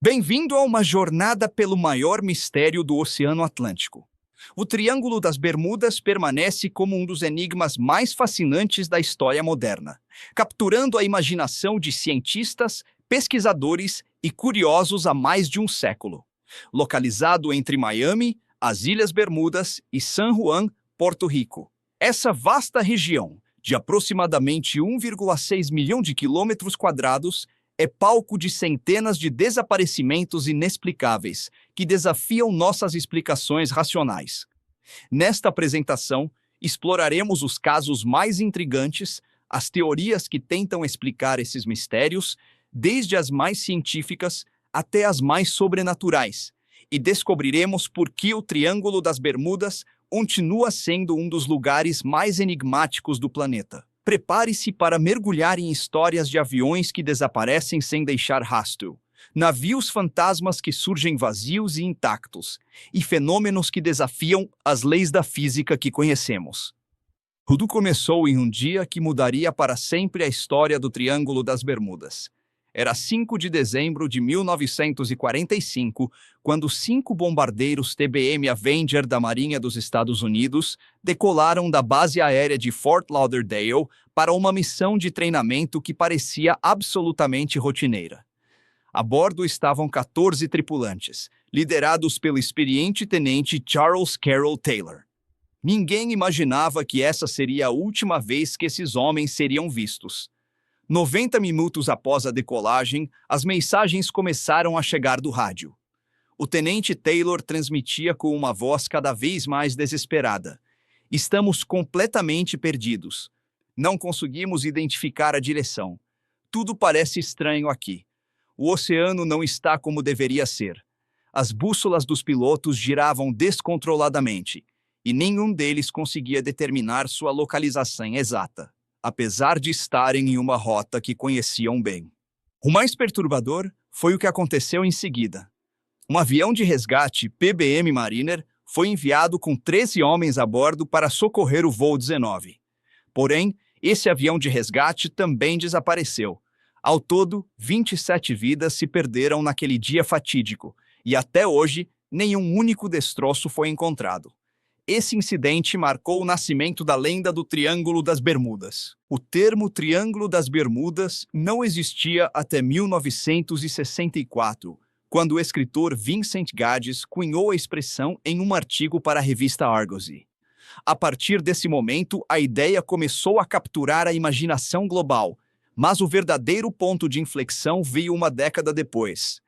Bem-vindo a uma jornada pelo maior mistério do Oceano Atlântico. O Triângulo das Bermudas permanece como um dos enigmas mais fascinantes da história moderna, capturando a imaginação de cientistas, pesquisadores e curiosos há mais de um século. Localizado entre Miami, as Ilhas Bermudas e San Juan, Porto Rico. Essa vasta região, de aproximadamente 1,6 milhão de quilômetros quadrados, é palco de centenas de desaparecimentos inexplicáveis que desafiam nossas explicações racionais. Nesta apresentação, exploraremos os casos mais intrigantes, as teorias que tentam explicar esses mistérios, desde as mais científicas até as mais sobrenaturais, e descobriremos por que o Triângulo das Bermudas continua sendo um dos lugares mais enigmáticos do planeta. Prepare-se para mergulhar em histórias de aviões que desaparecem sem deixar rastro, navios fantasmas que surgem vazios e intactos, e fenômenos que desafiam as leis da física que conhecemos. Tudo começou em um dia que mudaria para sempre a história do Triângulo das Bermudas. Era 5 de dezembro de 1945, quando 5 bombardeiros TBM Avenger da Marinha dos Estados Unidos decolaram da base aérea de Fort Lauderdale para uma missão de treinamento que parecia absolutamente rotineira. A bordo estavam 14 tripulantes, liderados pelo experiente tenente Charles Carroll Taylor. Ninguém imaginava que essa seria a última vez que esses homens seriam vistos. 90 minutos após a decolagem, as mensagens começaram a chegar do rádio. O tenente Taylor transmitia com uma voz cada vez mais desesperada: "Estamos completamente perdidos. Não conseguimos identificar a direção. Tudo parece estranho aqui. O oceano não está como deveria ser. As bússolas dos pilotos giravam descontroladamente, e nenhum deles conseguia determinar sua localização exata, apesar de estarem em uma rota que conheciam bem." O mais perturbador foi o que aconteceu em seguida. Um avião de resgate PBM Mariner foi enviado com 13 homens a bordo para socorrer o voo 19. Porém, esse avião de resgate também desapareceu. Ao todo, 27 vidas se perderam naquele dia fatídico, e até hoje, nenhum único destroço foi encontrado. Esse incidente marcou o nascimento da lenda do Triângulo das Bermudas. O termo Triângulo das Bermudas não existia até 1964, quando o escritor Vincent Gaddis cunhou a expressão em um artigo para a revista Argosy. A partir desse momento, a ideia começou a capturar a imaginação global, mas o verdadeiro ponto de inflexão veio uma década depois.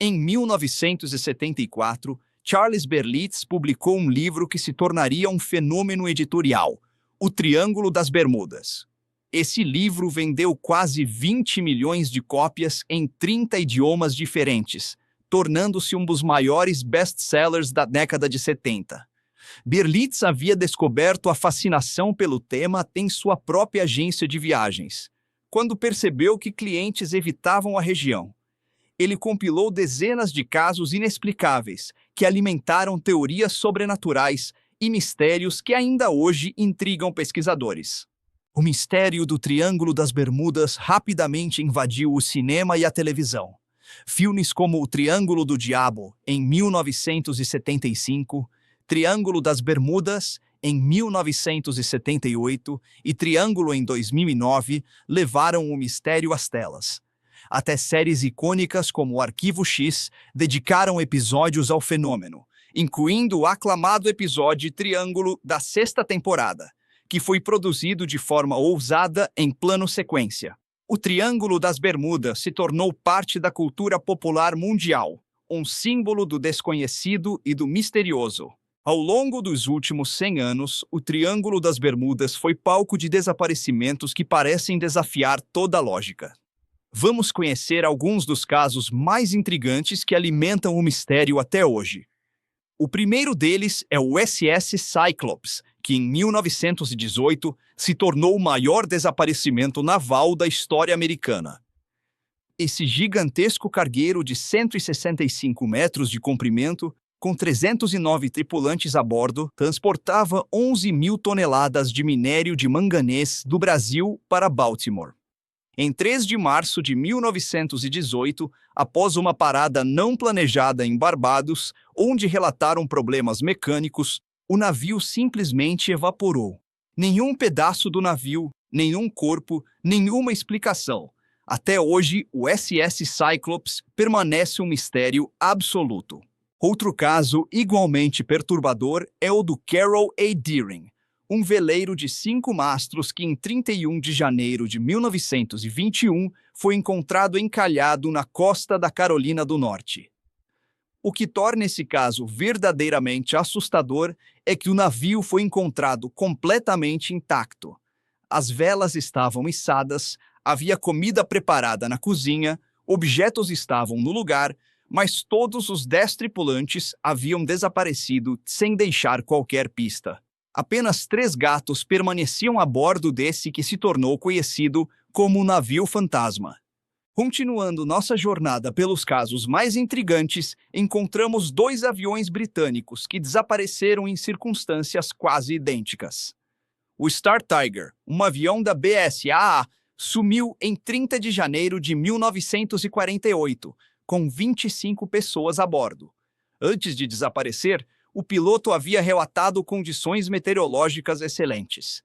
Em 1974, Charles Berlitz publicou um livro que se tornaria um fenômeno editorial, O Triângulo das Bermudas. Esse livro vendeu quase 20 milhões de cópias em 30 idiomas diferentes, tornando-se um dos maiores best-sellers da década de 70. Berlitz havia descoberto a fascinação pelo tema em sua própria agência de viagens, quando percebeu que clientes evitavam a região. Ele compilou dezenas de casos inexplicáveis que alimentaram teorias sobrenaturais e mistérios que ainda hoje intrigam pesquisadores. O mistério do Triângulo das Bermudas rapidamente invadiu o cinema e a televisão. Filmes como O Triângulo do Diabo, em 1975, Triângulo das Bermudas, em 1978 e Triângulo em 2009 levaram o mistério às telas. Até séries icônicas como o Arquivo X dedicaram episódios ao fenômeno, incluindo o aclamado episódio Triângulo da sexta temporada, que foi produzido de forma ousada em plano sequência. O Triângulo das Bermudas se tornou parte da cultura popular mundial, um símbolo do desconhecido e do misterioso. Ao longo dos últimos 100 anos, o Triângulo das Bermudas foi palco de desaparecimentos que parecem desafiar toda a lógica. Vamos conhecer alguns dos casos mais intrigantes que alimentam o mistério até hoje. O primeiro deles é o SS Cyclops, que em 1918 se tornou o maior desaparecimento naval da história americana. Esse gigantesco cargueiro de 165 metros de comprimento, com 309 tripulantes a bordo, transportava 11 mil toneladas de minério de manganês do Brasil para Baltimore. Em 3 de março de 1918, após uma parada não planejada em Barbados, onde relataram problemas mecânicos, o navio simplesmente evaporou. Nenhum pedaço do navio, nenhum corpo, nenhuma explicação. Até hoje, o SS Cyclops permanece um mistério absoluto. Outro caso igualmente perturbador é o do Carol A. Deering, um veleiro de 5 mastros que em 31 de janeiro de 1921 foi encontrado encalhado na costa da Carolina do Norte. O que torna esse caso verdadeiramente assustador é que o navio foi encontrado completamente intacto. As velas estavam içadas, havia comida preparada na cozinha, objetos estavam no lugar, mas todos os 10 tripulantes haviam desaparecido sem deixar qualquer pista. Apenas 3 gatos permaneciam a bordo desse que se tornou conhecido como o navio fantasma. Continuando nossa jornada pelos casos mais intrigantes, encontramos 2 aviões britânicos que desapareceram em circunstâncias quase idênticas. O Star Tiger, um avião da BSAA, sumiu em 30 de janeiro de 1948, com 25 pessoas a bordo. Antes de desaparecer, o piloto havia relatado condições meteorológicas excelentes.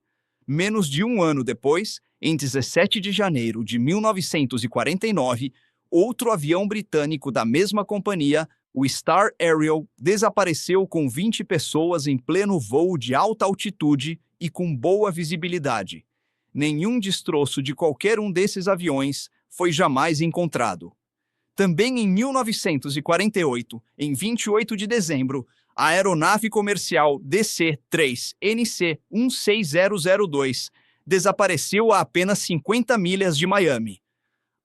Menos de um ano depois, em 17 de janeiro de 1949, outro avião britânico da mesma companhia, o Star Aerial, desapareceu com 20 pessoas em pleno voo de alta altitude e com boa visibilidade. Nenhum destroço de qualquer um desses aviões foi jamais encontrado. Também em 1948, em 28 de dezembro, a aeronave comercial DC-3NC-16002 desapareceu a apenas 50 milhas de Miami.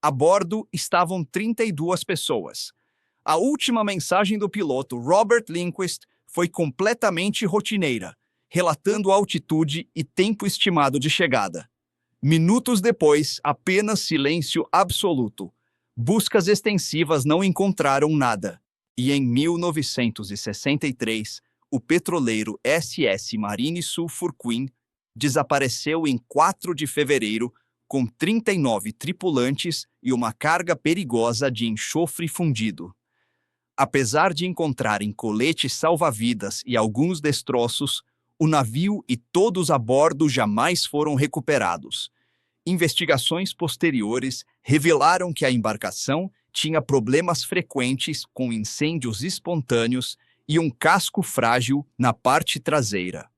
A bordo estavam 32 pessoas. A última mensagem do piloto Robert Lindquist foi completamente rotineira, relatando a altitude e tempo estimado de chegada. Minutos depois, apenas silêncio absoluto. Buscas extensivas não encontraram nada. E em 1963, o petroleiro SS Marine Sulphur Queen desapareceu em 4 de fevereiro com 39 tripulantes e uma carga perigosa de enxofre fundido. Apesar de encontrarem coletes salva-vidas e alguns destroços, o navio e todos a bordo jamais foram recuperados. Investigações posteriores revelaram que a embarcação tinha problemas frequentes com incêndios espontâneos e um casco frágil na parte traseira.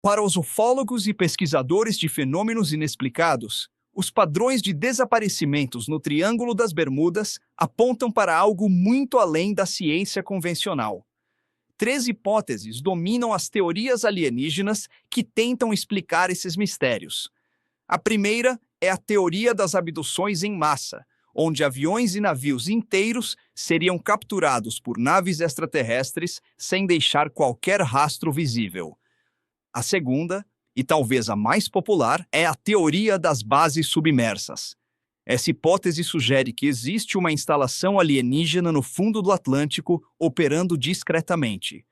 Para os ufólogos e pesquisadores de fenômenos inexplicados, os padrões de desaparecimentos no Triângulo das Bermudas apontam para algo muito além da ciência convencional. 3 hipóteses dominam as teorias alienígenas que tentam explicar esses mistérios. A primeira é a teoria das abduções em massa, onde aviões e navios inteiros seriam capturados por naves extraterrestres sem deixar qualquer rastro visível. A segunda, e talvez a mais popular, é a teoria das bases submersas. Essa hipótese sugere que existe uma instalação alienígena no fundo do Atlântico operando discretamente.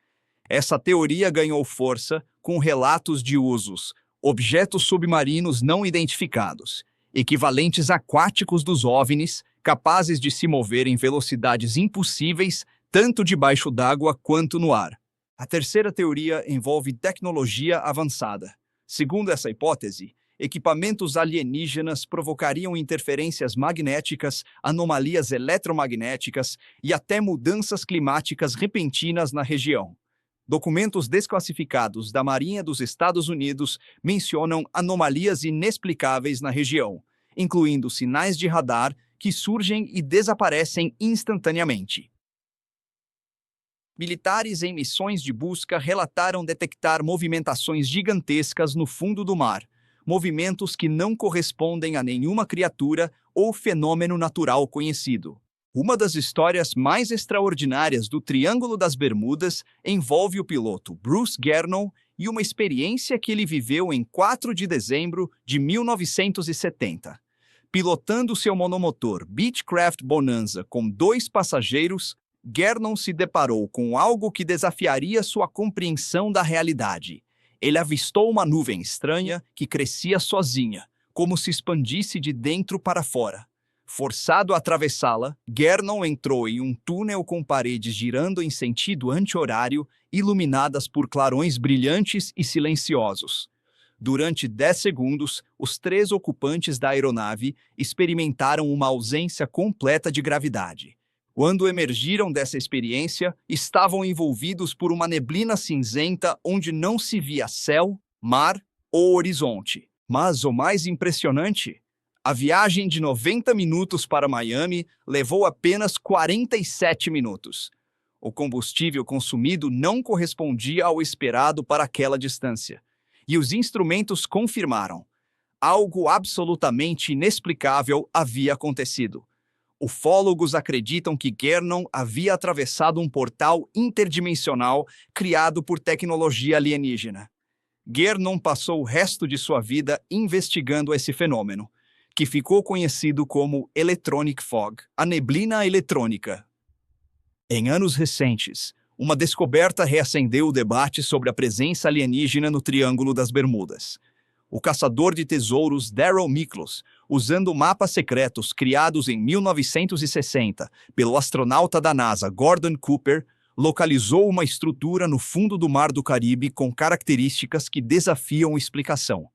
Essa teoria ganhou força com relatos de usos, objetos submarinos não identificados, equivalentes aquáticos dos OVNIs, capazes de se mover em velocidades impossíveis, tanto debaixo d'água quanto no ar. A terceira teoria envolve tecnologia avançada. Segundo essa hipótese, equipamentos alienígenas provocariam interferências magnéticas, anomalias eletromagnéticas e até mudanças climáticas repentinas na região. Documentos desclassificados da Marinha dos Estados Unidos mencionam anomalias inexplicáveis na região, incluindo sinais de radar que surgem e desaparecem instantaneamente. Militares em missões de busca relataram detectar movimentações gigantescas no fundo do mar, movimentos que não correspondem a nenhuma criatura ou fenômeno natural conhecido. Uma das histórias mais extraordinárias do Triângulo das Bermudas envolve o piloto Bruce Gernon e uma experiência que ele viveu em 4 de dezembro de 1970. Pilotando seu monomotor Beechcraft Bonanza com 2 passageiros, Gernon se deparou com algo que desafiaria sua compreensão da realidade. Ele avistou uma nuvem estranha que crescia sozinha, como se expandisse de dentro para fora. Forçado a atravessá-la, Gernon entrou em um túnel com paredes girando em sentido anti-horário, iluminadas por clarões brilhantes e silenciosos. Durante 10 segundos, os 3 ocupantes da aeronave experimentaram uma ausência completa de gravidade. Quando emergiram dessa experiência, estavam envolvidos por uma neblina cinzenta onde não se via céu, mar ou horizonte. Mas o mais impressionante, a viagem de 90 minutos para Miami levou apenas 47 minutos. O combustível consumido não correspondia ao esperado para aquela distância. E os instrumentos confirmaram. Algo absolutamente inexplicável havia acontecido. Ufólogos acreditam que Gernon havia atravessado um portal interdimensional criado por tecnologia alienígena. Gernon passou o resto de sua vida investigando esse fenômeno, que ficou conhecido como Electronic Fog, a neblina eletrônica. Em anos recentes, uma descoberta reacendeu o debate sobre a presença alienígena no Triângulo das Bermudas. O caçador de tesouros Darrell Miklos, usando mapas secretos criados em 1960 pelo astronauta da NASA Gordon Cooper, localizou uma estrutura no fundo do Mar do Caribe com características que desafiam explicação.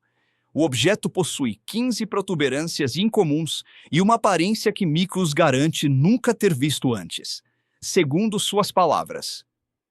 O objeto possui 15 protuberâncias incomuns e uma aparência que Miklos garante nunca ter visto antes. Segundo suas palavras,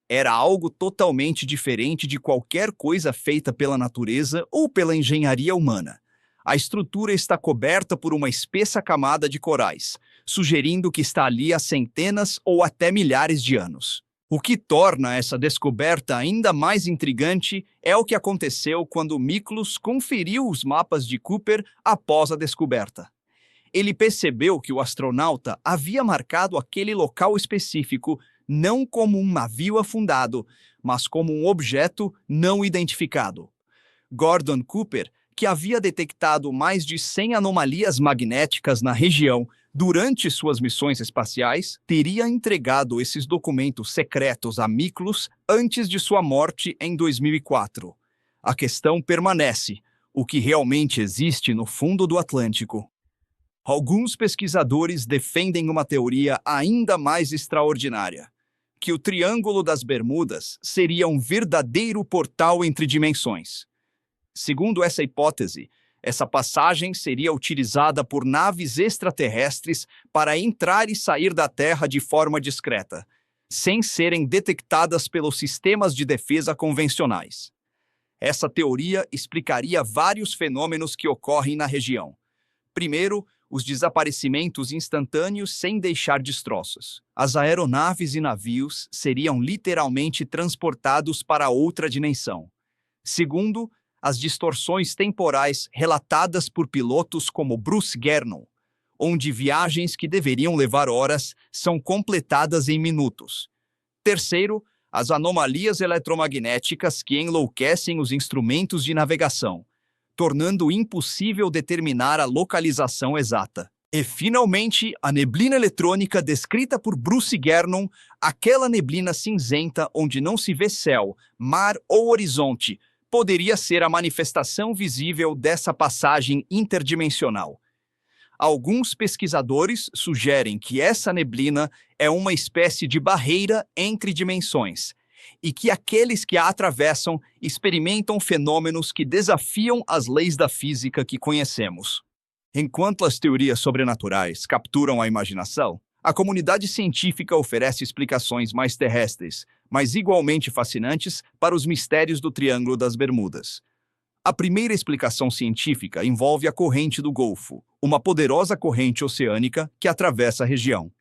era algo totalmente diferente de qualquer coisa feita pela natureza ou pela engenharia humana. A estrutura está coberta por uma espessa camada de corais, sugerindo que está ali há centenas ou até milhares de anos. O que torna essa descoberta ainda mais intrigante é o que aconteceu quando Miklos conferiu os mapas de Cooper após a descoberta. Ele percebeu que o astronauta havia marcado aquele local específico não como um navio afundado, mas como um objeto não identificado. Gordon Cooper, que havia detectado mais de 100 anomalias magnéticas na região durante suas missões espaciais, teria entregado esses documentos secretos a Miklos antes de sua morte em 2004. A questão permanece: o que realmente existe no fundo do Atlântico? Alguns pesquisadores defendem uma teoria ainda mais extraordinária, que o Triângulo das Bermudas seria um verdadeiro portal entre dimensões. Segundo essa hipótese, essa passagem seria utilizada por naves extraterrestres para entrar e sair da Terra de forma discreta, sem serem detectadas pelos sistemas de defesa convencionais. Essa teoria explicaria vários fenômenos que ocorrem na região. Primeiro, os desaparecimentos instantâneos sem deixar destroços. As aeronaves e navios seriam literalmente transportados para outra dimensão. Segundo, as distorções temporais relatadas por pilotos como Bruce Gernon, onde viagens que deveriam levar horas são completadas em minutos. Terceiro, as anomalias eletromagnéticas que enlouquecem os instrumentos de navegação, tornando impossível determinar a localização exata. E, finalmente, a neblina eletrônica descrita por Bruce Gernon, aquela neblina cinzenta onde não se vê céu, mar ou horizonte, poderia ser a manifestação visível dessa passagem interdimensional. Alguns pesquisadores sugerem que essa neblina é uma espécie de barreira entre dimensões e que aqueles que a atravessam experimentam fenômenos que desafiam as leis da física que conhecemos. Enquanto as teorias sobrenaturais capturam a imaginação, a comunidade científica oferece explicações mais terrestres, mas igualmente fascinantes para os mistérios do Triângulo das Bermudas. A primeira explicação científica envolve a corrente do Golfo, uma poderosa corrente oceânica que atravessa a região.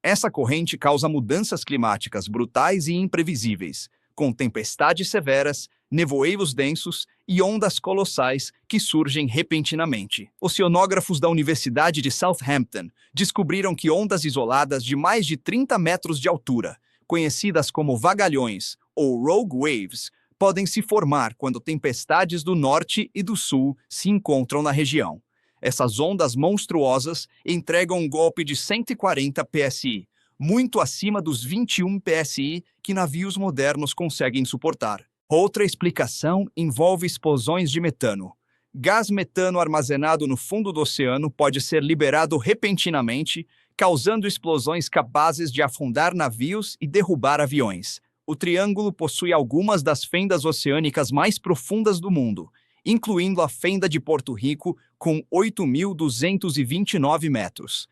Essa corrente causa mudanças climáticas brutais e imprevisíveis, com tempestades severas, nevoeiros densos e ondas colossais que surgem repentinamente. Oceanógrafos da Universidade de Southampton descobriram que ondas isoladas de mais de 30 metros de altura, conhecidas como vagalhões ou rogue waves, podem se formar quando tempestades do norte e do sul se encontram na região. Essas ondas monstruosas entregam um golpe de 140 psi, muito acima dos 21 psi que navios modernos conseguem suportar. Outra explicação envolve explosões de metano. Gás metano armazenado no fundo do oceano pode ser liberado repentinamente, causando explosões capazes de afundar navios e derrubar aviões. O Triângulo possui algumas das fendas oceânicas mais profundas do mundo, incluindo a fenda de Porto Rico, com 8.229 metros.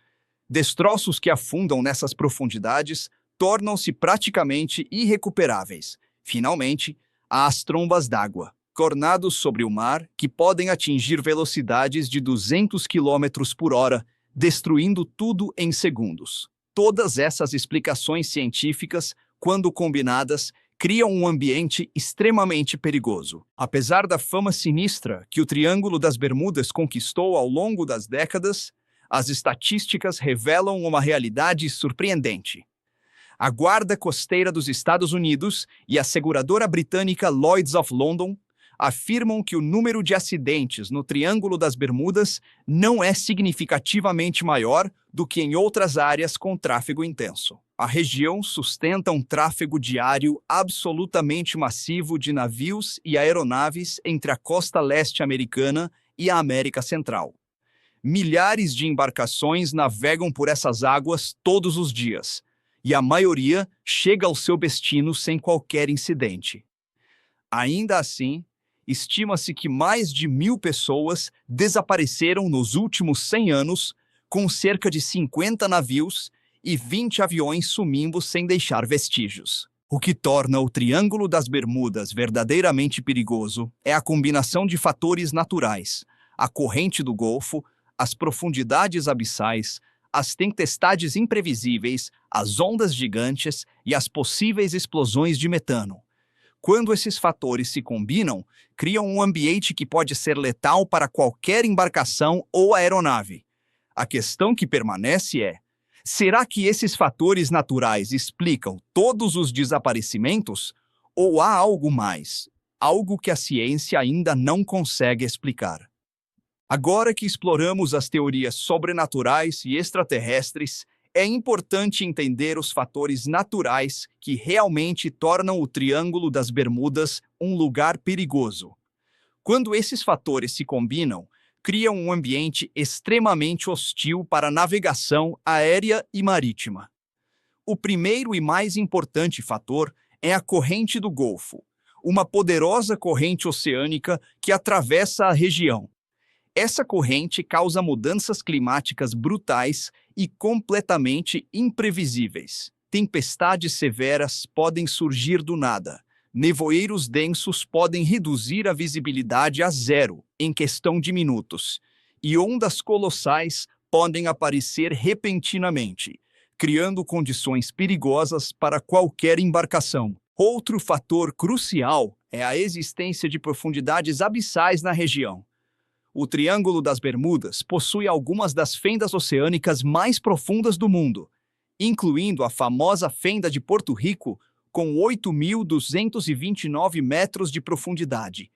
Destroços que afundam nessas profundidades tornam-se praticamente irrecuperáveis. Finalmente, há as trombas d'água, tornados sobre o mar que podem atingir velocidades de 200 km por hora, destruindo tudo em segundos. Todas essas explicações científicas, quando combinadas, criam um ambiente extremamente perigoso. Apesar da fama sinistra que o Triângulo das Bermudas conquistou ao longo das décadas, as estatísticas revelam uma realidade surpreendente. A Guarda Costeira dos Estados Unidos e a seguradora britânica Lloyd's of London afirmam que o número de acidentes no Triângulo das Bermudas não é significativamente maior do que em outras áreas com tráfego intenso. A região sustenta um tráfego diário absolutamente massivo de navios e aeronaves entre a costa leste americana e a América Central. Milhares de embarcações navegam por essas águas todos os dias, e a maioria chega ao seu destino sem qualquer incidente. Ainda assim, estima-se que mais de 1.000 pessoas desapareceram nos últimos 100 anos, com cerca de 50 navios e 20 aviões sumindo sem deixar vestígios. O que torna o Triângulo das Bermudas verdadeiramente perigoso é a combinação de fatores naturais, a corrente do Golfo, as profundidades abissais, as tempestades imprevisíveis, as ondas gigantes e as possíveis explosões de metano. Quando esses fatores se combinam, criam um ambiente que pode ser letal para qualquer embarcação ou aeronave. A questão que permanece é: será que esses fatores naturais explicam todos os desaparecimentos? Ou há algo mais, algo que a ciência ainda não consegue explicar? Agora que exploramos as teorias sobrenaturais e extraterrestres, é importante entender os fatores naturais que realmente tornam o Triângulo das Bermudas um lugar perigoso. Quando esses fatores se combinam, criam um ambiente extremamente hostil para a navegação aérea e marítima. O primeiro e mais importante fator é a corrente do Golfo, uma poderosa corrente oceânica que atravessa a região. Essa corrente causa mudanças climáticas brutais e completamente imprevisíveis. Tempestades severas podem surgir do nada. Nevoeiros densos podem reduzir a visibilidade a zero em questão de minutos. E ondas colossais podem aparecer repentinamente, criando condições perigosas para qualquer embarcação. Outro fator crucial é a existência de profundidades abissais na região. O Triângulo das Bermudas possui algumas das fendas oceânicas mais profundas do mundo, incluindo a famosa fenda de Porto Rico, com 8.229 metros de profundidade.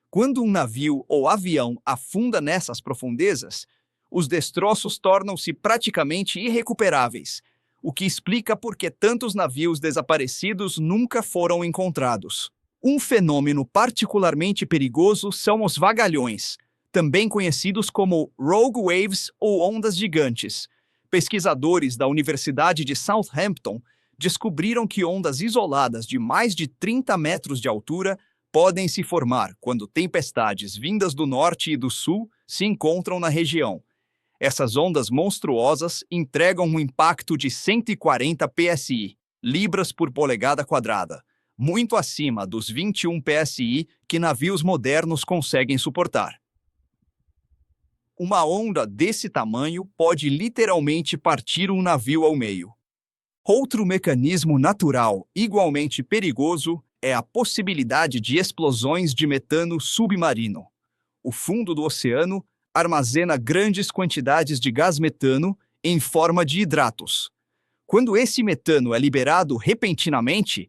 Quando um navio ou avião afunda nessas profundezas, os destroços tornam-se praticamente irrecuperáveis, o que explica por que tantos navios desaparecidos nunca foram encontrados. Um fenômeno particularmente perigoso são os vagalhões, também conhecidos como rogue waves ou ondas gigantes. Pesquisadores da Universidade de Southampton descobriram que ondas isoladas de mais de 30 metros de altura podem se formar quando tempestades vindas do norte e do sul se encontram na região. Essas ondas monstruosas entregam um impacto de 140 psi, libras por polegada quadrada, muito acima dos 21 psi que navios modernos conseguem suportar. Uma onda desse tamanho pode literalmente partir um navio ao meio. Outro mecanismo natural igualmente perigoso é a possibilidade de explosões de metano submarino. O fundo do oceano armazena grandes quantidades de gás metano em forma de hidratos. Quando esse metano é liberado repentinamente,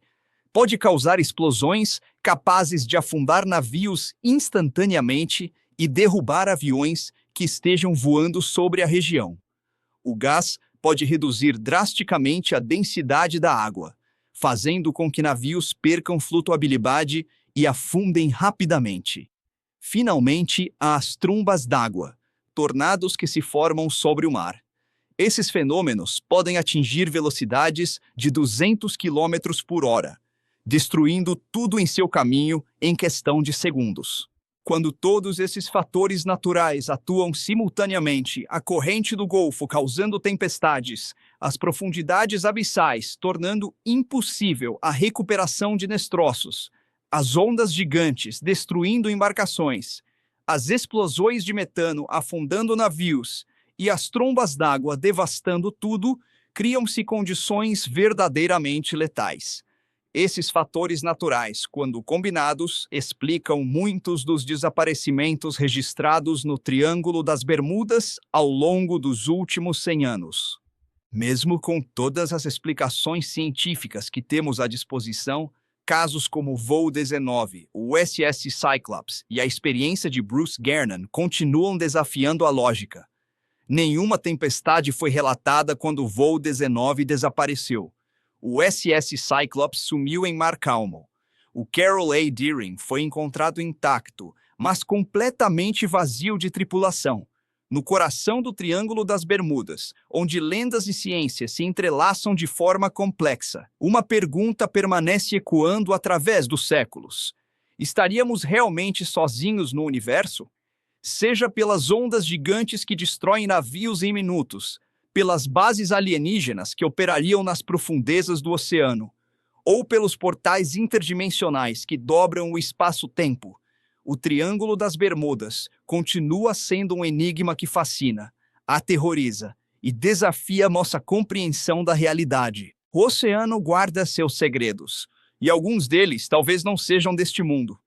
pode causar explosões capazes de afundar navios instantaneamente e derrubar aviões que estejam voando sobre a região. O gás pode reduzir drasticamente a densidade da água, fazendo com que navios percam flutuabilidade e afundem rapidamente. Finalmente, há as trombas d'água, tornados que se formam sobre o mar. Esses fenômenos podem atingir velocidades de 200 quilômetros por hora, destruindo tudo em seu caminho em questão de segundos. Quando todos esses fatores naturais atuam simultaneamente, a corrente do Golfo causando tempestades, as profundidades abissais tornando impossível a recuperação de destroços, as ondas gigantes destruindo embarcações, as explosões de metano afundando navios e as trombas d'água devastando tudo, criam-se condições verdadeiramente letais. Esses fatores naturais, quando combinados, explicam muitos dos desaparecimentos registrados no Triângulo das Bermudas ao longo dos últimos 100 anos. Mesmo com todas as explicações científicas que temos à disposição, casos como o voo 19, o USS Cyclops e a experiência de Bruce Gernon continuam desafiando a lógica. Nenhuma tempestade foi relatada quando o voo 19 desapareceu. O USS Cyclops sumiu em mar calmo. O Carroll A. Deering foi encontrado intacto, mas completamente vazio de tripulação, no coração do Triângulo das Bermudas, onde lendas e ciência se entrelaçam de forma complexa. Uma pergunta permanece ecoando através dos séculos: estaríamos realmente sozinhos no universo? Seja pelas ondas gigantes que destroem navios em minutos, pelas bases alienígenas que operariam nas profundezas do oceano, ou pelos portais interdimensionais que dobram o espaço-tempo, o Triângulo das Bermudas continua sendo um enigma que fascina, aterroriza e desafia nossa compreensão da realidade. O oceano guarda seus segredos, e alguns deles talvez não sejam deste mundo.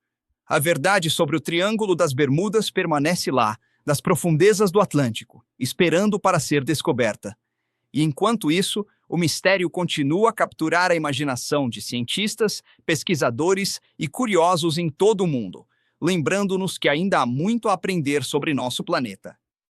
A verdade sobre o Triângulo das Bermudas permanece lá, das profundezas do Atlântico, esperando para ser descoberta. E enquanto isso, o mistério continua a capturar a imaginação de cientistas, pesquisadores e curiosos em todo o mundo, lembrando-nos que ainda há muito a aprender sobre nosso planeta.